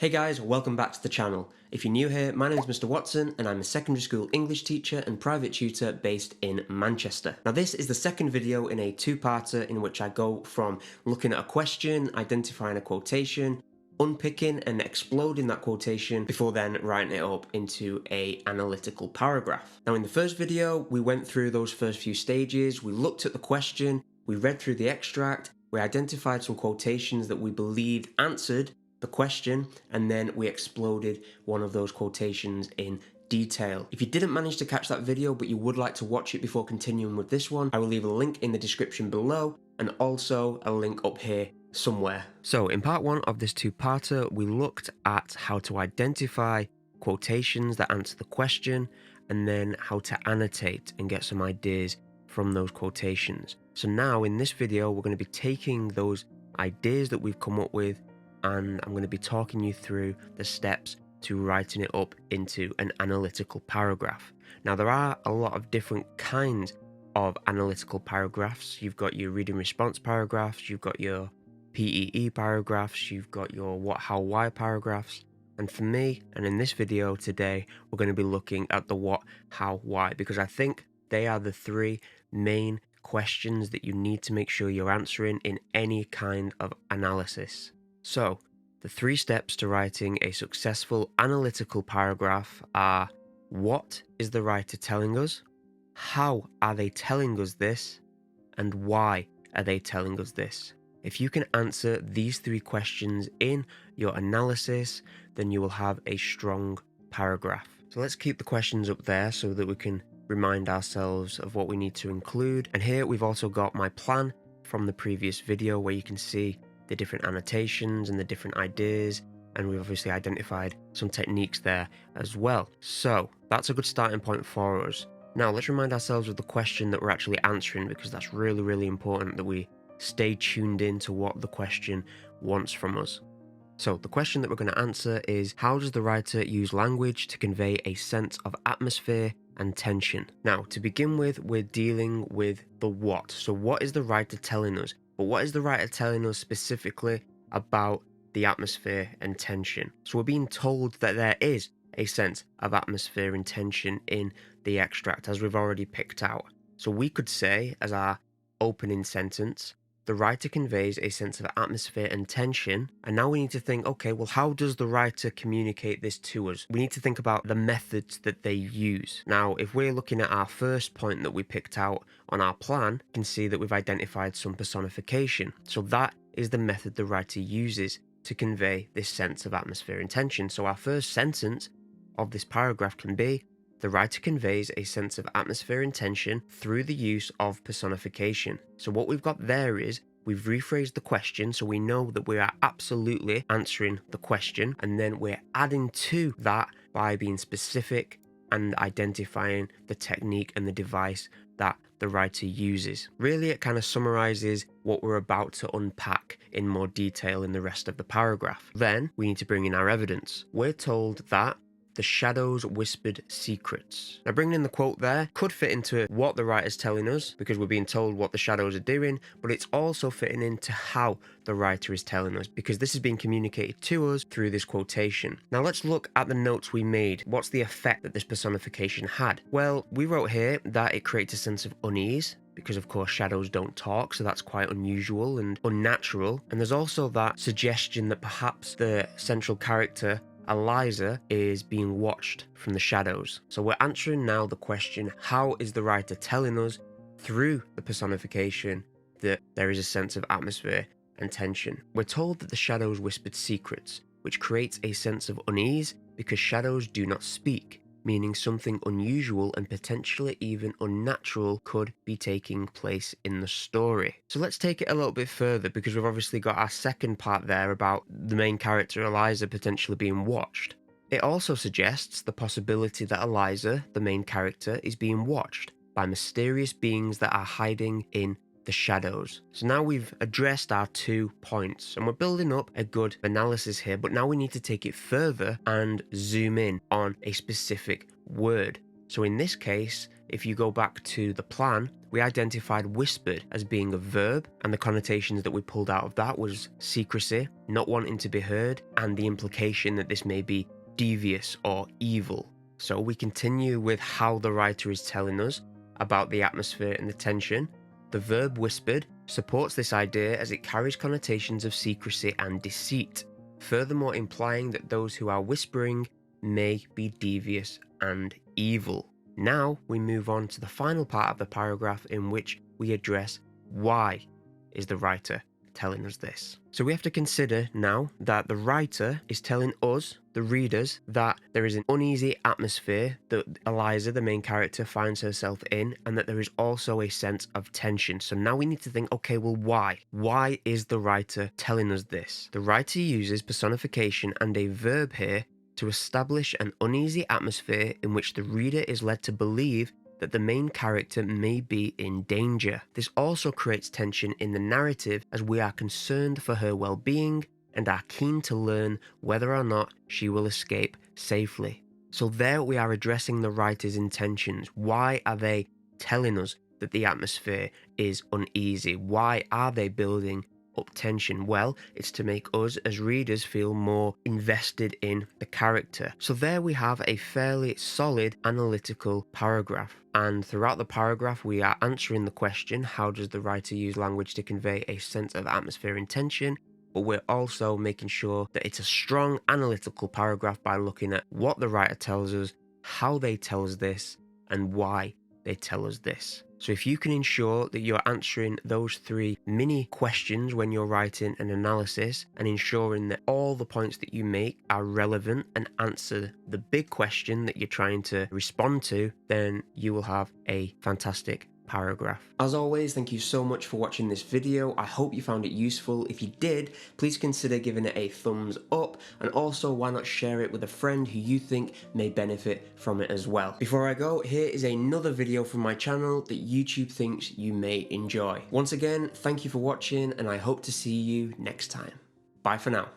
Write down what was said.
Hey guys, welcome back to the channel. If you're new here, my name is Mr. Watson and I'm a secondary school English teacher and private tutor based in Manchester. Now this is the second video in a two-parter in which I go from looking at a question, identifying a quotation, unpicking and exploding that quotation before then writing it up into an analytical paragraph. Now in the first video, we went through those first few stages, we looked at the question, we read through the extract, we identified some quotations that we believed answered the question, and then we exploded one of those quotations in detail. If you didn't manage to catch that video but you would like to watch it before continuing with this one, I will leave a link in the description below and also a link up here somewhere. So in part one of this two-parter, we looked at how to identify quotations that answer the question and then how to annotate and get some ideas from those quotations. So now in this video, we're going to be taking those ideas that we've come up with and I'm going to be talking you through the steps to writing it up into an analytical paragraph. Now there are a lot of different kinds of analytical paragraphs. You've got your reading response paragraphs, you've got your PEE paragraphs, you've got your what, how, why paragraphs. And for me, and in this video today, we're going to be looking at the what, how, why, because I think they are the three main questions that you need to make sure you're answering in any kind of analysis. So, the three steps to writing a successful analytical paragraph are: what is the writer telling us? How are they telling us this? And why are they telling us this? If you can answer these three questions in your analysis, then you will have a strong paragraph. So let's keep the questions up there so that we can remind ourselves of what we need to include. And here we've also got my plan from the previous video where you can see the different annotations and the different ideas, and we've obviously identified some techniques there as well. So that's a good starting point for us. Now let's remind ourselves of the question that we're actually answering, because that's really important that we stay tuned in to what the question wants from us. So the question that we're going to answer is: how does the writer use language to convey a sense of atmosphere and tension? Now, to begin with, we're dealing with the what. So what is the writer telling us? But what is the writer telling us specifically about the atmosphere and tension? So we're being told that there is a sense of atmosphere and tension in the extract, as we've already picked out. So we could say, as our opening sentence, the writer conveys a sense of atmosphere and tension. And now we need to think, okay, well, how does the writer communicate this to us? We need to think about the methods that they use. Now, if we're looking at our first point that we picked out on our plan, you can see that we've identified some personification. So that is the method the writer uses to convey this sense of atmosphere and tension. So our first sentence of this paragraph can be: the writer conveys a sense of atmosphere and tension through the use of personification. So what we've got there is we've rephrased the question, so we know that we are absolutely answering the question, and then we're adding to that by being specific and identifying the technique and the device that the writer uses. Really, it kind of summarizes what we're about to unpack in more detail in the rest of the paragraph. Then we need to bring in our evidence. We're told that the shadows whispered secrets. Now bringing in the quote there could fit into what the writer's telling us, because we're being told what the shadows are doing, but it's also fitting into how the writer is telling us, because this is being communicated to us through this quotation. Now let's look at the notes we made. What's the effect that this personification had? Well, we wrote here that it creates a sense of unease, because of course shadows don't talk, so that's quite unusual and unnatural. And there's also that suggestion that perhaps the central character Eliza is being watched from the shadows. So we're answering now the question: how is the writer telling us through the personification that there is a sense of atmosphere and tension? We're told that the shadows whispered secrets, which creates a sense of unease because shadows do not speak, meaning something unusual and potentially even unnatural could be taking place in the story. So let's take it a little bit further, because we've obviously got our second part there about the main character Eliza potentially being watched. It also suggests the possibility that Eliza, the main character, is being watched by mysterious beings that are hiding in the shadows. So now we've addressed our 2 points and we're building up a good analysis here, but now we need to take it further and zoom in on a specific word. So in this case, if you go back to the plan, we identified whispered as being a verb, and the connotations that we pulled out of that was secrecy, not wanting to be heard, and the implication that this may be devious or evil. So we continue with how the writer is telling us about the atmosphere and the tension. The verb whispered supports this idea as it carries connotations of secrecy and deceit, furthermore implying that those who are whispering may be devious and evil. Now we move on to the final part of the paragraph in which we address why is the writer telling us this. So we have to consider now that the writer is telling us, the readers, that there is an uneasy atmosphere that Eliza, the main character, finds herself in, and that there is also a sense of tension. So now we need to think, okay, well, why? Why is the writer telling us this? The writer uses personification and a verb here to establish an uneasy atmosphere in which the reader is led to believe that the main character may be in danger. This also creates tension in the narrative as we are concerned for her well-being and are keen to learn whether or not she will escape safely. So there we are addressing the writer's intentions. Why are they telling us that the atmosphere is uneasy? Why are they building up tension? Well, it's to make us as readers feel more invested in the character. So there we have a fairly solid analytical paragraph, and throughout the paragraph we are answering the question, how does the writer use language to convey a sense of atmosphere and tension? But we're also making sure that it's a strong analytical paragraph by looking at what the writer tells us, how they tell us this, and why they tell us this. So if you can ensure that you're answering those 3 mini questions when you're writing an analysis, and ensuring that all the points that you make are relevant and answer the big question that you're trying to respond to, then you will have a fantastic paragraph. As always, thank you so much for watching this video. I hope you found it useful. If you did, please consider giving it a thumbs up, and also why not share it with a friend who you think may benefit from it as well. Before I go, here is another video from my channel that YouTube thinks you may enjoy. Once again, thank you for watching, and I hope to see you next time. Bye for now.